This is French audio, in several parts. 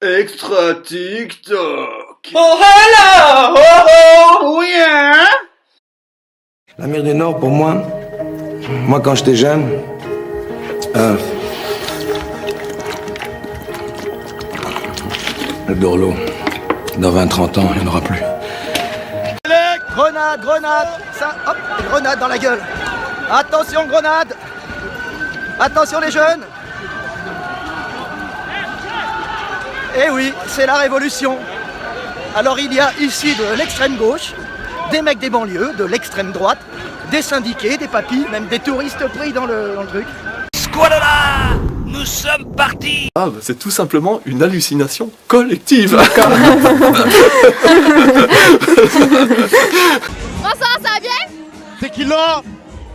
Extra TikTok. Oh hello! Oh oh! Yeah! La mer du Nord, pour moi quand j'étais jeune, le Dorlo, dans 20-30 ans, il n'y en aura plus. Grenade, grenade, ça, hop, grenade dans la gueule. Attention, grenade. Attention les jeunes. Eh oui, c'est la révolution. Alors il y a ici de l'extrême gauche, des mecs des banlieues, de l'extrême droite, des syndiqués, des papis, même des touristes pris dans le truc. Squalala! Nous sommes partis! Ah, bah c'est tout simplement une hallucination collective. Bonsoir, ça va bien? Tequila,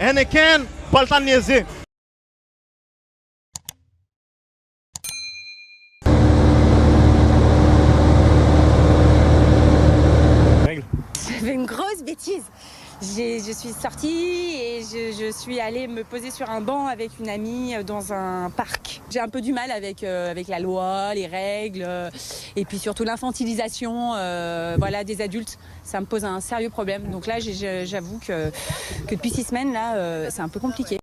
Heineken, pas le temps de niaiser. J'ai fait une grosse bêtise. Je suis sortie et je suis allée me poser sur un banc avec une amie dans un parc. J'ai un peu du mal avec la loi, les règles et puis surtout l'infantilisation voilà, des adultes. Ça me pose un sérieux problème. Donc là, j'avoue que depuis 6 semaines, là, c'est un peu compliqué.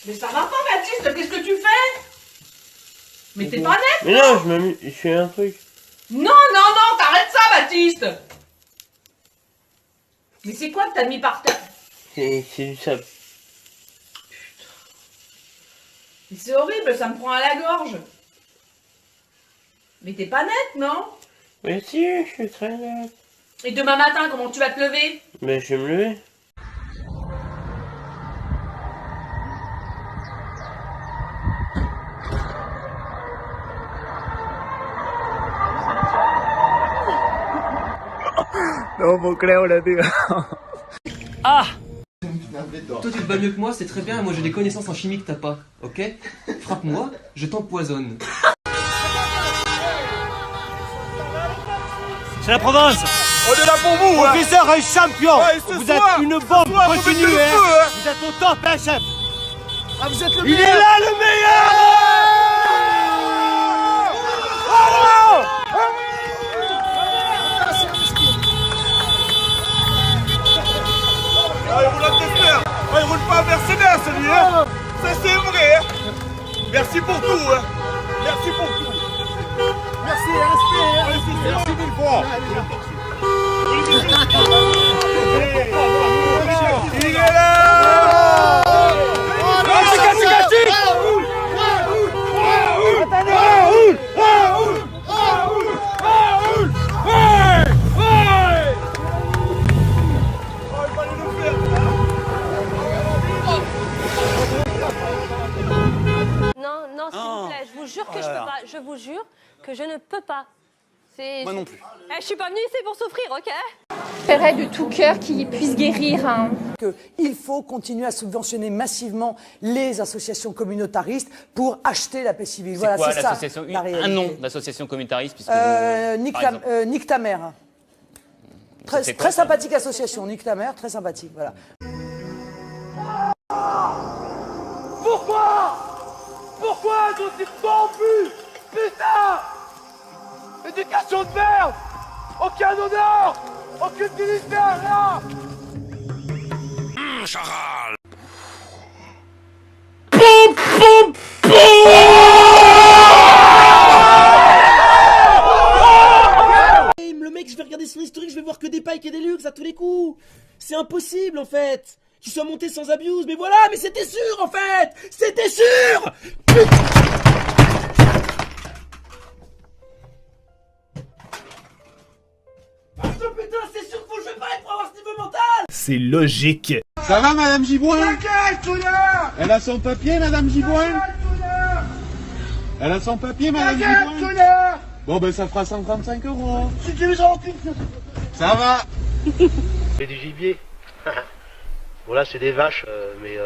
Mais ça va pas, Baptiste, qu'est-ce que tu fais? Mais t'es pas net, mais non, je fais un truc. Non, non, non, t'arrêtes ça, Baptiste. Mais c'est quoi que t'as mis par terre? C'est du sable. Mais c'est horrible, ça me prend à la gorge. Mais t'es pas net, non? Mais si, je suis très net. Et demain matin, comment tu vas te lever? Mais je vais me lever. No puedo creerlo, tío. Ah! Toi tu te bats mieux que moi, c'est très bien, moi j'ai des connaissances en chimie que t'as pas, ok? Frappe-moi, je t'empoisonne. C'est la Provence. On est là pour vous. Professeur est champion. Ouais, vous êtes une bombe continue. Vous êtes au top, hein, chef. Ah, vous êtes le Il meilleur. est là le meilleur. Ah, il roule à tes frères. Ah, il roule pas à Mercedes, lui, hein. Ça, c'est vrai, hein. Merci pour tout, hein. Merci pour tout. Merci, respect. Merci mille fois. Il est là. Non, non, s'il vous plaît, je vous jure que je peux pas. Je vous jure que je ne peux pas. Moi non plus. Je suis pas venue ici pour souffrir, ok? J'espérais de tout cœur qu'il puisse guérir. Il faut continuer à subventionner massivement les associations communautaristes pour acheter la paix civile. C'est voilà, quoi c'est ça. l'association? La réalité. Un nom d'association communautariste puisque Nique ta mère. Très sympathique association, Nique ta mère, très sympathique, voilà. Pourquoi ils ont été corrompus? Putain! Éducation de merde! Aucun honneur! Aucune dignité, rien! Charal! Le mec, je vais regarder son historique, je vais voir que des pikes et des luxe à tous les coups. C'est impossible en fait. Qu'il soit monté sans abuse, mais voilà, mais c'était sûr en fait. C'était sûr. Putain, c'est sûr qu'il faut que je vais pas être pour avoir ce niveau mental. C'est logique. Ça va, Madame Giboin? Elle a son papier, Madame Giboin? Elle a son papier, Madame Giboin? Bon, ben, ça fera 135 €. Ça va. C'est du gibier. Bon là c'est des vaches, mais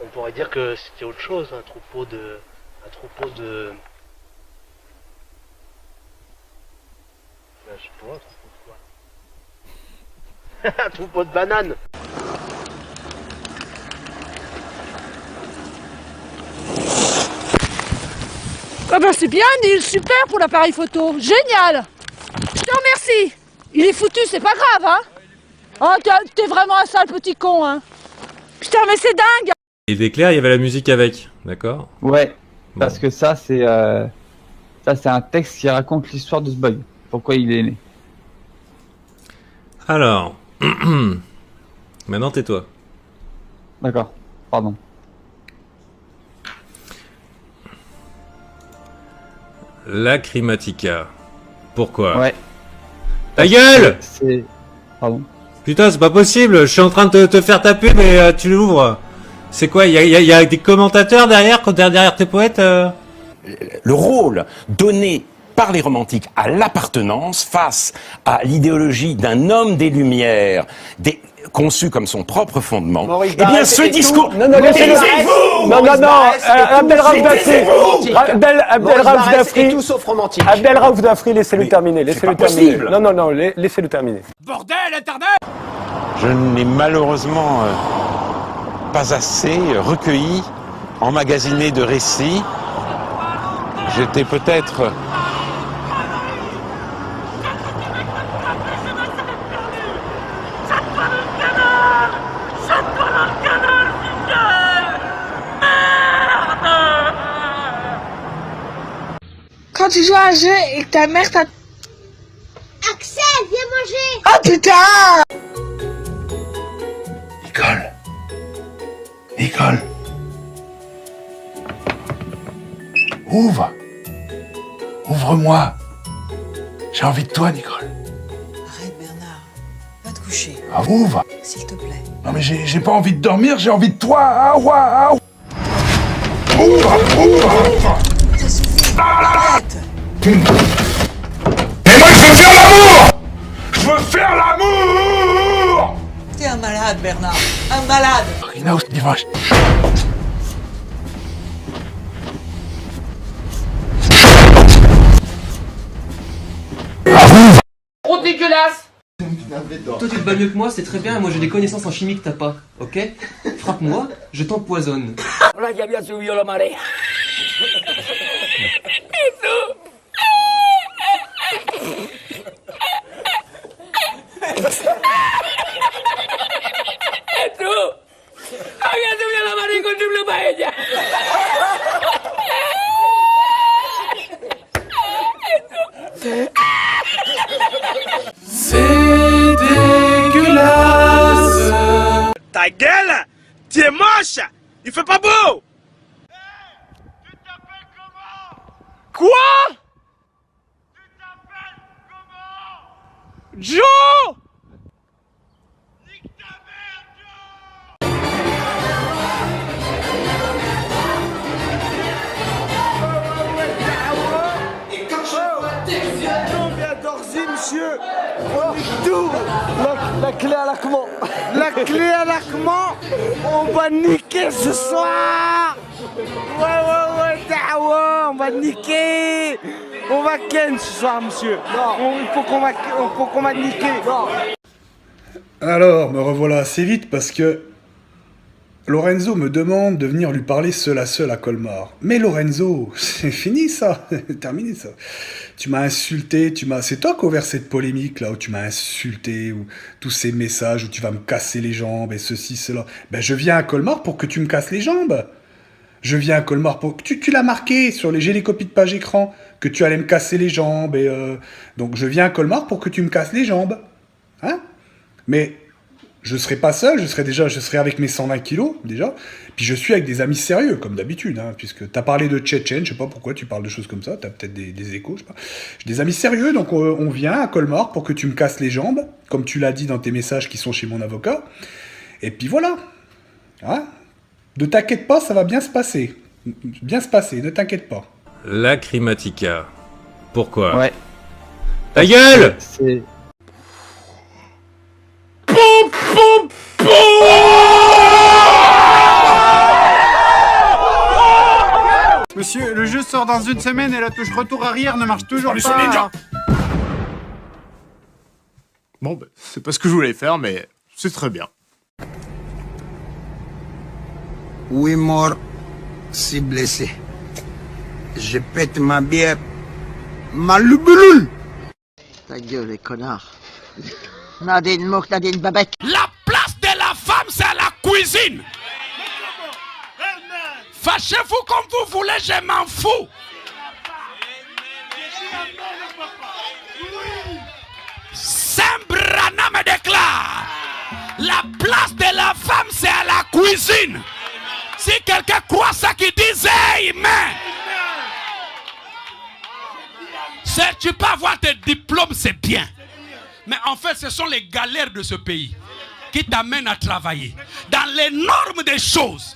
on pourrait dire que c'était autre chose, un troupeau de... Je sais pas, un troupeau de quoi? Un troupeau de bananes. Ah ben c'est bien Neil, super pour l'appareil photo, génial. Je te remercie. Il est foutu, c'est pas grave, hein. Oh, t'es vraiment un sale petit con, hein. Putain, mais c'est dingue. Il était clair, il y avait la musique avec, d'accord? Ouais, parce que ça c'est un texte qui raconte l'histoire de ce bug, pourquoi il est né. Alors, maintenant tais-toi. D'accord, pardon. Lacrimatica. Pourquoi? Ouais. Ta gueule! C'est... Pardon. Putain, c'est pas possible, je suis en train de te faire ta pub et tu l'ouvres. C'est quoi, il y a des commentateurs derrière tes poètes Le rôle donné par les romantiques à l'appartenance face à l'idéologie d'un homme des Lumières, conçu comme son propre fondement, Maurice eh bien Barrès ce et discours... tout. Non, non, Taisez-vous! non, Abdelraouf Dafri. Abdelraouf Dafri. Et tout sauf romantique. Abdelraouf Dafri, laissez-le terminer. Laissez-le terminer. possible. Non, laissez-le terminer. Bordel, Internet! Je n'ai malheureusement pas assez recueilli, emmagasiné de récits. J'étais peut-être... Quand tu joues à un jeu et que ta mère t'a... Axel, viens manger. Oh putain! Nicole. Ouvre. Ouvre-moi. J'ai envie de toi, Nicole. Arrête Bernard, va te coucher. Ah, ouvre. S'il te plaît. Non mais j'ai pas envie de dormir, j'ai envie de toi. Ah, ouais, ah, ouais. Ouvre. Ça suffit, arrête. Et moi, je veux faire l'amour. Je veux faire l'amour. T'es un malade Bernard, un malade. Hinaus, dimanche. Trop dégueulasse. Toi tu te bats mieux que moi, c'est très bien, moi j'ai des connaissances en chimie que t'as pas, ok? Frappe-moi, je t'empoisonne. Ahora ya había subido la marea. Había subido la marea con su paella. C'est dégueulasse. Ta gueule, tu es moche. Il fait pas beau. Tu t'appelles comment? Quoi? Tu t'appelles comment? Joe. Nique ta mère, Joe. Et quand je viens d'Orzy, monsieur. Tout. La clé à l'acquement. La clé à l'acquement. On va niquer ce soir. Ouais, on va niquer. On va ken ce soir, monsieur. Non. Il faut qu'on va niquer. Non. Alors, me revoilà assez vite parce que Lorenzo me demande de venir lui parler seul à Colmar. Mais Lorenzo, c'est fini ça, terminé ça. Tu m'as insulté, c'est toi qui as ouvert cette polémique là où tu m'as insulté, ou tous ces messages où tu vas me casser les jambes et ceci, cela. Ben je viens à Colmar pour que tu me casses les jambes. Je viens à Colmar pour... Tu l'as marqué j'ai les copies de page écran, que tu allais me casser les jambes et... Donc je viens à Colmar pour que tu me casses les jambes. Hein? Mais... je serai pas seul, je serai avec mes 120 kilos, déjà. Puis je suis avec des amis sérieux, comme d'habitude, hein, puisque t'as parlé de Tchétchène, je sais pas pourquoi tu parles de choses comme ça, t'as peut-être des échos, je sais pas. J'ai des amis sérieux, donc on vient à Colmar pour que tu me casses les jambes, comme tu l'as dit dans tes messages qui sont chez mon avocat. Et puis voilà. Hein? Ne t'inquiète pas, ça va bien se passer. Bien se passer, ne t'inquiète pas. Lacrimatica. Pourquoi? Ouais. Ta gueule! C'est... Monsieur, le jeu sort dans une semaine et la touche retour arrière ne marche toujours pas. Bon, bah, c'est pas ce que je voulais faire, mais c'est très bien. 8 morts, 6 blessés. Je pète ma bière. Malouboulou. Ta gueule, les connards. Nadine Mouk, Nadine Babek. La place de la femme, c'est à la cuisine. Fâchez-vous comme vous voulez, je m'en fous. Saint-Brana me déclare, la place de la femme, c'est à la cuisine. Si quelqu'un croit ça qui disait, amen. Tu peux avoir tes diplômes, c'est bien. Mais en fait, ce sont les galères de ce pays qui t'amènent à travailler. Dans les normes des choses,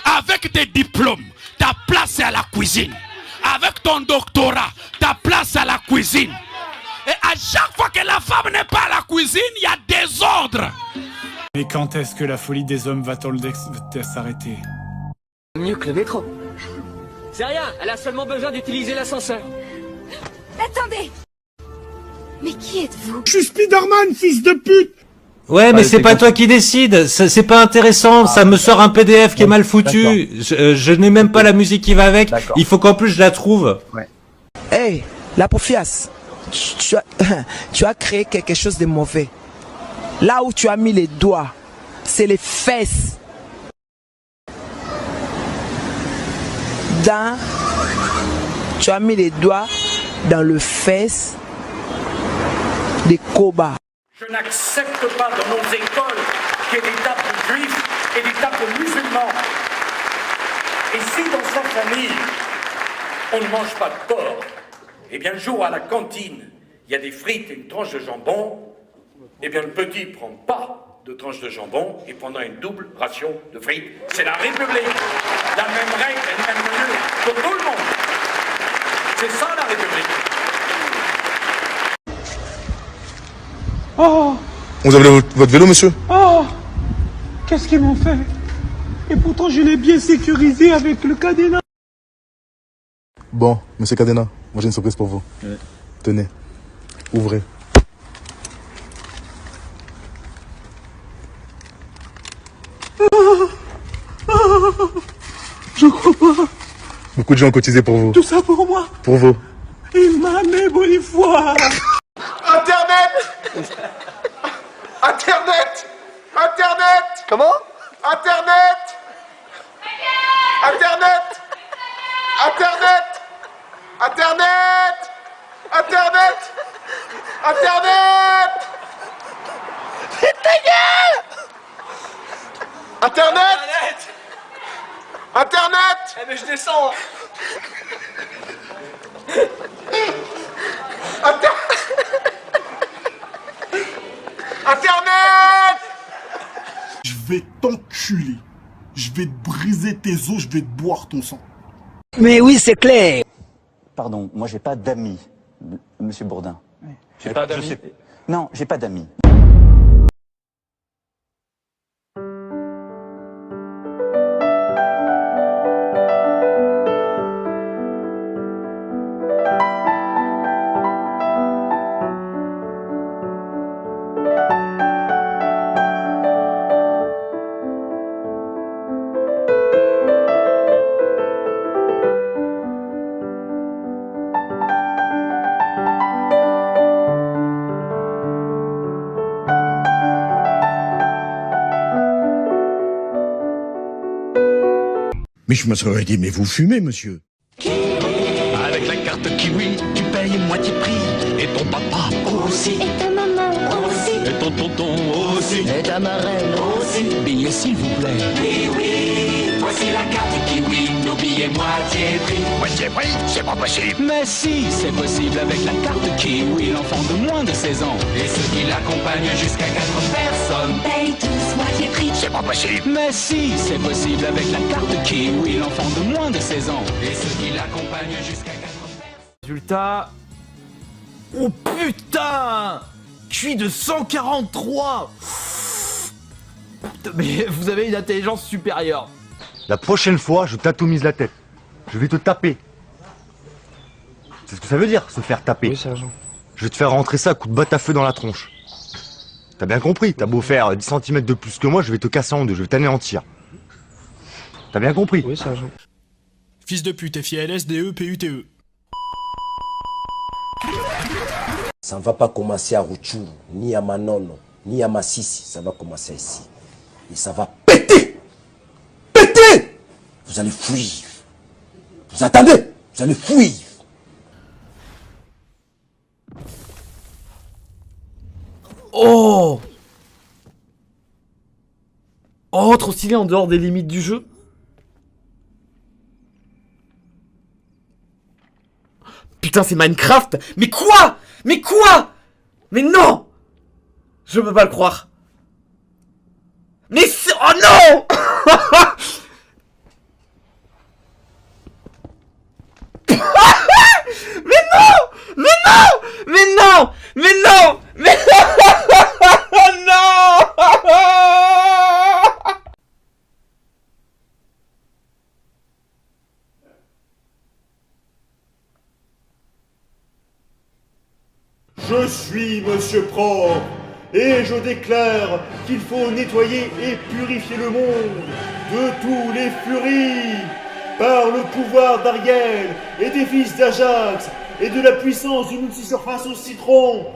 avec tes diplômes, ta place est à la cuisine. Avec ton doctorat, ta place est à la cuisine. Et à chaque fois que la femme n'est pas à la cuisine, il y a désordre. Mais quand est-ce que la folie des hommes va-t-elle s'arrêter? Mieux que le métro. C'est rien, elle a seulement besoin d'utiliser l'ascenseur. Attendez! Mais qui êtes-vous? Je suis Spider-Man, fils de pute! Ouais, mais c'est pas toi qui décide, c'est pas intéressant, ça me sort un PDF qui est mal foutu, je n'ai même pas la musique qui va avec, il faut qu'en plus je la trouve. Hey, la Pofias, tu as créé quelque chose de mauvais. Là où tu as mis les doigts, c'est les fesses. Tu as mis les doigts dans le fesse des Koba. Je n'accepte pas dans nos écoles qu'il y ait des tables de juifs et des tables de musulmans. Et si dans sa famille, on ne mange pas de porc, eh bien le jour à la cantine, il y a des frites et une tranche de jambon, eh bien le petit ne prend pas de tranche de jambon et prendra une double ration de frites. C'est la République. La même règle et le même menu pour tout le monde. C'est ça la République. Oh, Vous avez votre vélo, monsieur? oh, qu'est-ce qu'ils m'ont fait? Et pourtant je l'ai bien sécurisé avec le cadenas. Bon, monsieur Cadena, moi j'ai une surprise pour vous. Ouais. Tenez, ouvrez. Je crois pas. Beaucoup de gens ont cotisé pour vous. Tout ça pour moi. Pour vous. Il m'a mis bonne foi. Internet! Internet! Internet! Comment? Internet! Internet! Internet! Internet! Internet! Internet! C'est ta gueule! Internet! Internet! Eh mais je descends. Internet! Je vais t'enculer. Je vais te briser tes os, je vais te boire ton sang. Mais oui, c'est clair. Pardon, moi j'ai pas d'amis, monsieur Bourdin. J'ai pas d'amis. Non, j'ai pas d'amis. Mais je me serais dit, mais vous fumez, monsieur. Avec la carte Kiwi, tu payes moitié prix. Et ton papa aussi. Et ta maman aussi. Et ton tonton aussi. Et ta marraine aussi. Billets s'il vous plaît. Oui, oui, voici la carte Kiwi, nos billets moitié prix. Moitié prix, c'est pas possible. Mais si, c'est possible avec la carte Kiwi, l'enfant de moins de 16 ans. Et ceux qui l'accompagnent jusqu'à 4 personnes payent tous moitié prix. C'est pas possible. Mais si, c'est possible avec la carte Kiwi, l'enfant de moins de 16 ans. Et ceux qui l'accompagnent jusqu'à 4 personnes. Résultat. Oh putain! Cuit de 143! Mais vous avez une intelligence supérieure. La prochaine fois, je t'atomise la tête. Je vais te taper. C'est ce que ça veut dire, se faire taper. Oui, sergent. Je vais te faire rentrer ça à coups de batte à feu dans la tronche. T'as bien compris, t'as beau faire 10 cm de plus que moi, je vais te casser en deux, je vais t'anéantir. T'as bien compris? Oui, sergent. Fils de pute, FILSDE-PUTE. Ça ne va pas commencer à Rutshuru, ni à Manono, ni à Massissi. Ça va commencer ici. Et ça va péter. Péter. Vous allez fuir. Vous attendez. Vous allez fuir. Oh! Oh, trop stylé en dehors des limites du jeu. Putain, c'est Minecraft. Mais quoi? Mais quoi? Mais non! Je peux pas le croire. Mais c'est... Oh non! Mais non! Mais non! Mais non! Mais non! Mais non! Je suis Monsieur Propre, et je déclare qu'il faut nettoyer et purifier le monde de tous les furies, par le pouvoir d'Ariel et des fils d'Ajax, et de la puissance d'une multisurface au citron.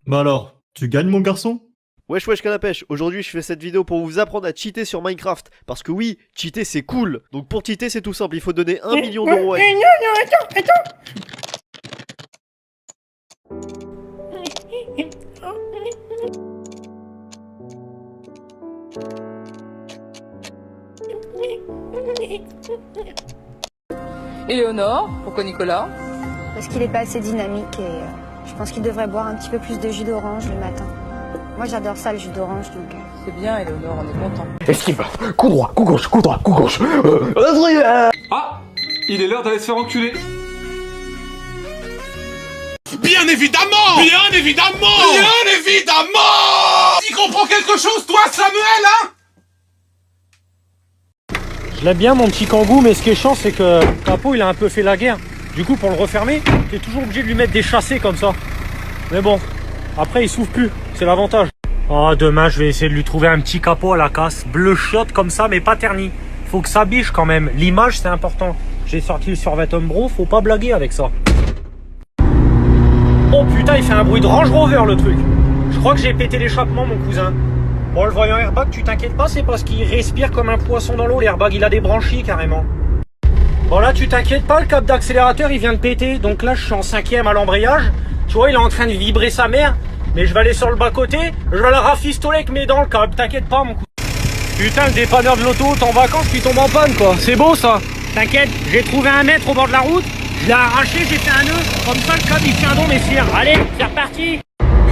Bah alors, tu gagnes mon garçon? Wesh wesh canapèche, aujourd'hui je fais cette vidéo pour vous apprendre à cheater sur Minecraft. Parce que oui, cheater c'est cool. Donc pour cheater c'est tout simple, il faut donner 1 million d'euros à... Éléonore, pourquoi Nicolas? Parce qu'il est pas assez dynamique et je pense qu'il devrait boire un petit peu plus de jus d'orange le matin. Moi j'adore ça le jus d'orange donc... C'est bien Éléonore, on est content. Esquive. Coup droit, coup gauche, coup droit, coup gauche. Ah! Il est l'heure d'aller se faire enculer. Bien évidemment! Bien évidemment! Bien évidemment! Tu comprends quelque chose, toi, Samuel, hein? Je l'aime bien, mon petit kangou, mais ce qui est chiant, c'est que Capo, il a un peu fait la guerre. Du coup, pour le refermer, t'es toujours obligé de lui mettre des chassés comme ça. Mais bon, après, il souffle plus. C'est l'avantage. Oh, demain, je vais essayer de lui trouver un petit capot à la casse. Bleu chiotte comme ça, mais pas terni. Faut que ça biche quand même. L'image, c'est important. J'ai sorti le survêt Umbro, faut pas blaguer avec ça. Oh putain, il fait un bruit de Range Rover le truc. Je crois que j'ai pété l'échappement mon cousin. Bon, le voyant airbag, tu t'inquiètes pas, c'est parce qu'il respire comme un poisson dans l'eau, l'airbag, il a des branchies carrément. Bon là, tu t'inquiètes pas, le câble d'accélérateur il vient de péter, donc là je suis en 5e à l'embrayage. Tu vois, il est en train de vibrer sa mère, mais je vais aller sur le bas-côté, je vais la rafistoler avec mes dents le câble, t'inquiète pas mon cousin. Putain, le dépanneur de l'auto, t'es en vacances puis tombe en panne quoi, c'est beau ça. T'inquiète, j'ai trouvé un mètre au bord de la route, je l'ai arraché, j'ai fait un nœud, comme ça le câble il tient donc messieurs. Allez, c'est reparti.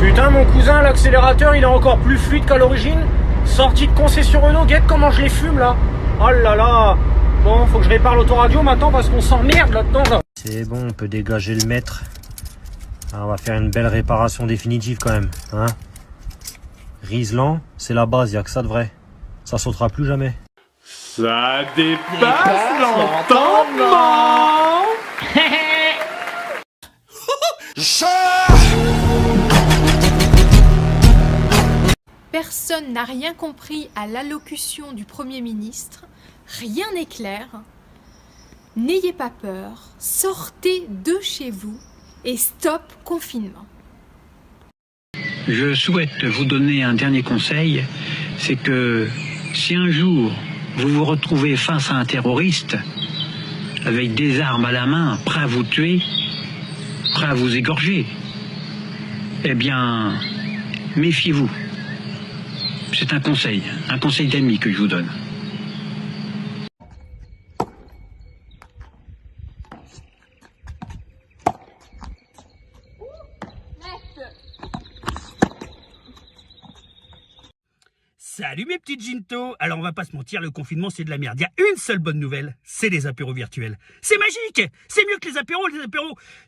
Putain mon cousin, l'accélérateur il est encore plus fluide qu'à l'origine. Sortie de concession Renault, guette comment je les fume là. Oh là là. Bon, faut que je répare l'autoradio maintenant parce qu'on s'emmerde là-dedans là. C'est bon, on peut dégager le mètre. Ah, on va faire une belle réparation définitive quand même, hein. Riesland, c'est la base, y a que ça de vrai. Ça sautera plus jamais. Ça dépasse l'entendement. Personne n'a rien compris à l'allocution du Premier ministre. Rien n'est clair. N'ayez pas peur. Sortez de chez vous et stop confinement. Je souhaite vous donner un dernier conseil. C'est que si un jour vous vous retrouvez face à un terroriste avec des armes à la main, prêt à vous tuer, prêt à vous égorger, eh bien, méfiez-vous. C'est un conseil d'ami que je vous donne. Salut mes petits Ginto. Alors on va pas se mentir, le confinement c'est de la merde. Il y a une seule bonne nouvelle, c'est les apéros virtuels. C'est magique. C'est mieux que les apéros.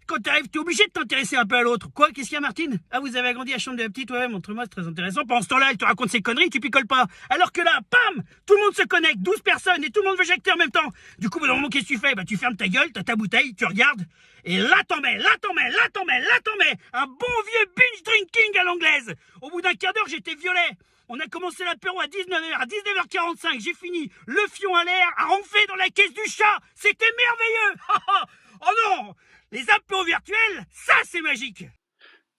Quand t'arrives, t'es obligé de t'intéresser un peu à l'autre. Quoi, qu'est-ce qu'il y a Martine? Ah, vous avez agrandi la chambre de la petite? Ouais, montre-moi, c'est très intéressant. Pendant ce temps-là, elle te raconte ses conneries, tu picoles pas. Alors que là, pam, tout le monde se connecte, 12 personnes et tout le monde veut jecter en même temps. Du coup, dans le moment qu'est-ce que tu fais? Bah tu fermes ta gueule, t'as ta bouteille, tu regardes Et là t'en mets, un bon vieux binge drinking à l'anglaise. Au bout d'un quart d'heure, j'étais violet. On a commencé l'apéro à 19h, à 19h45, j'ai fini, le fion à l'air, à ronfler dans la caisse du chat. C'était merveilleux. Oh non, les apéros virtuels, ça c'est magique.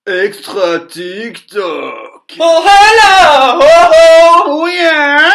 Extra TikTok. Oh hello, oh yeah.